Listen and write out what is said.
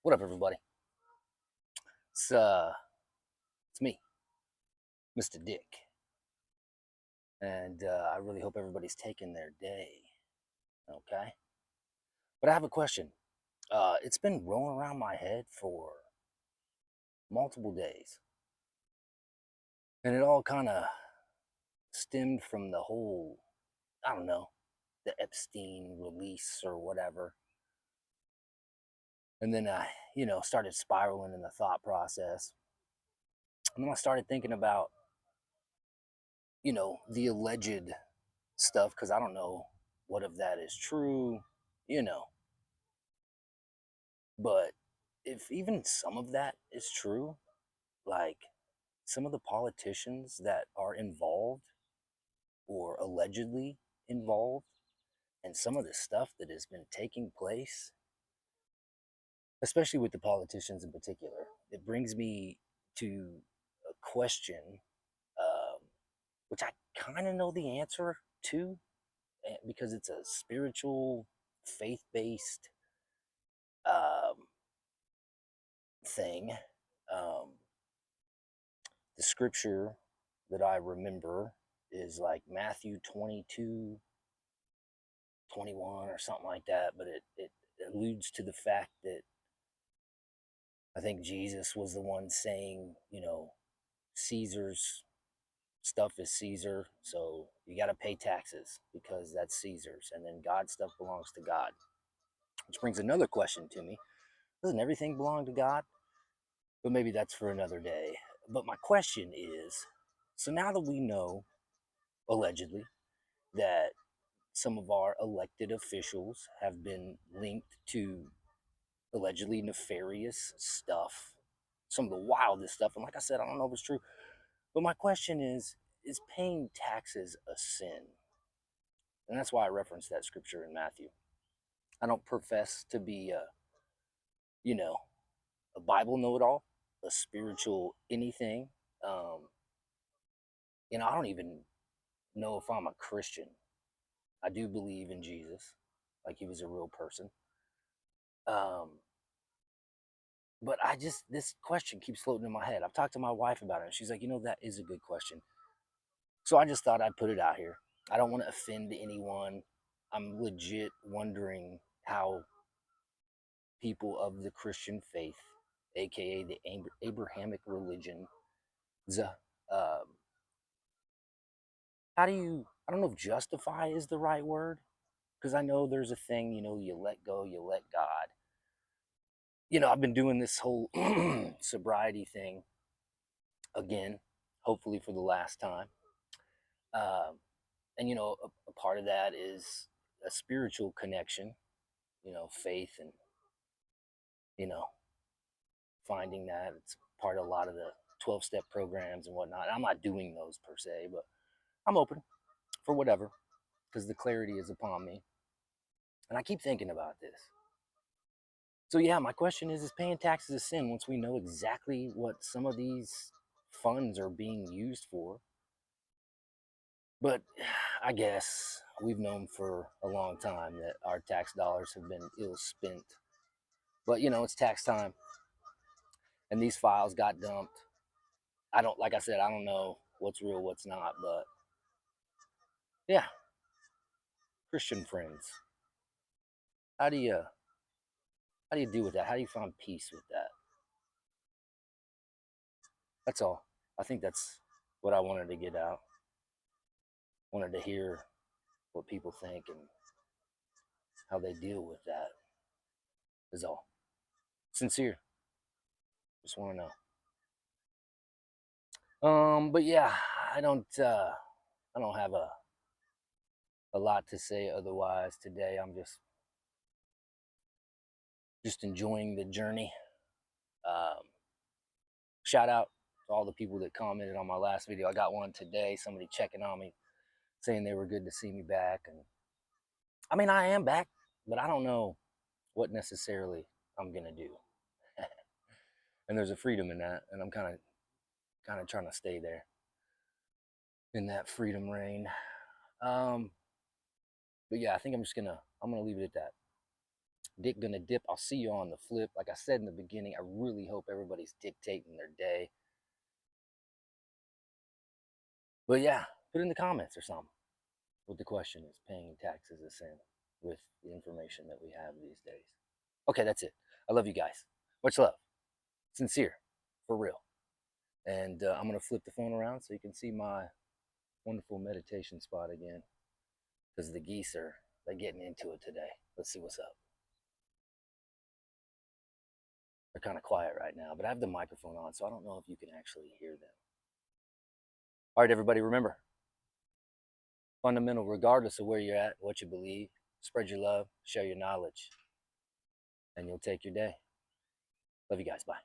What up, everybody? It's me, Mr. Dick, and I really hope everybody's taking their day. Okay, but I have a question. It's been rolling around my head for multiple days, and it all kind of stemmed from the whole, I don't know, the Epstein release or whatever, and then I started spiraling in the thought process, and then I started thinking about, the alleged stuff because I don't know what of that is true, you know. But if even some of that is true, like some of the politicians that are involved or allegedly involved, and some of the stuff that has been taking place, especially with the politicians in particular, it brings me to a question, um, which I kind of know the answer to because it's a spiritual, faith based um, thing. Um, the scripture that I remember is like Matthew 22:21 or something like that, but it alludes to the fact that I think Jesus was the one saying, Caesar's stuff is Caesar, so you got to pay taxes because that's Caesar's, and then God's stuff belongs to God. Which brings another question to me. Doesn't everything belong to God? But maybe that's for another day. But my question is, so now that we know, allegedly, that some of our elected officials have been linked to allegedly nefarious stuff, some of the wildest stuff. And like I said, I don't know if it's true. But my question is paying taxes a sin? And that's why I referenced that scripture in Matthew. I don't profess to be you know, a Bible know-it-all, a spiritual anything. Um, I don't even know if I'm a Christian. I do believe in Jesus, like he was a real person. Um, But this question keeps floating in my head. I've talked to my wife about it, and she's like, that is a good question. So I just thought I'd put it out here. I don't want to offend anyone. I'm legit wondering how people of the Christian faith, aka the Abrahamic religion, um, how do you, I don't know if justify is the right word, because I know there's a thing, you let go, you let God. I've been doing this whole sobriety thing again, hopefully for the last time. Um, and a part of that is a spiritual connection, faith and you know finding that it's part of a lot of the 12-step programs and whatnot. I'm not doing those per se, but I'm open for whatever because the clarity is upon me, and I keep thinking about this. So yeah, my question is paying taxes a sin once we know exactly what some of these funds are being used for? But I guess we've known for a long time that our tax dollars have been ill spent. But it's tax time, and these files got dumped. I don't, like I said, I don't know what's real, what's not. But yeah, Christian friends, how do you how do you deal with that? How do you find peace with that? That's all. I think that's what I wanted to get out. Wanted to hear what people think and how they deal with that. Is all. Sincere. Just want to know. But yeah, I don't I don't have a lot to say otherwise today. I'm just enjoying the journey. Um, Shout out to all the people that commented on my last video. I got one today, somebody checking on me, saying they were good to see me back. And I mean, I am back, but I don't know what necessarily I'm gonna do. And there's a freedom in that, and I'm kind of trying to stay there in that freedom reign. Um, but yeah, I think I'm gonna leave it at that. gonna dip. I'll see you on the flip. Like I said in the beginning, I really hope everybody's dictating their day. But yeah, put in the comments or something what the question is. Paying taxes a sin with the information that we have these days. Okay, that's it. I love you guys. Much love. Sincere. For real. And I'm going to flip the phone around so you can see my wonderful meditation spot again. Because the geese they're getting into it today. Let's see what's up. They're kind of quiet right now, but I have the microphone on, so I don't know if you can actually hear them. All right, everybody, remember, fundamental, regardless of where you're at, what you believe, spread your love, share your knowledge, and you'll take your day. Love you guys. Bye.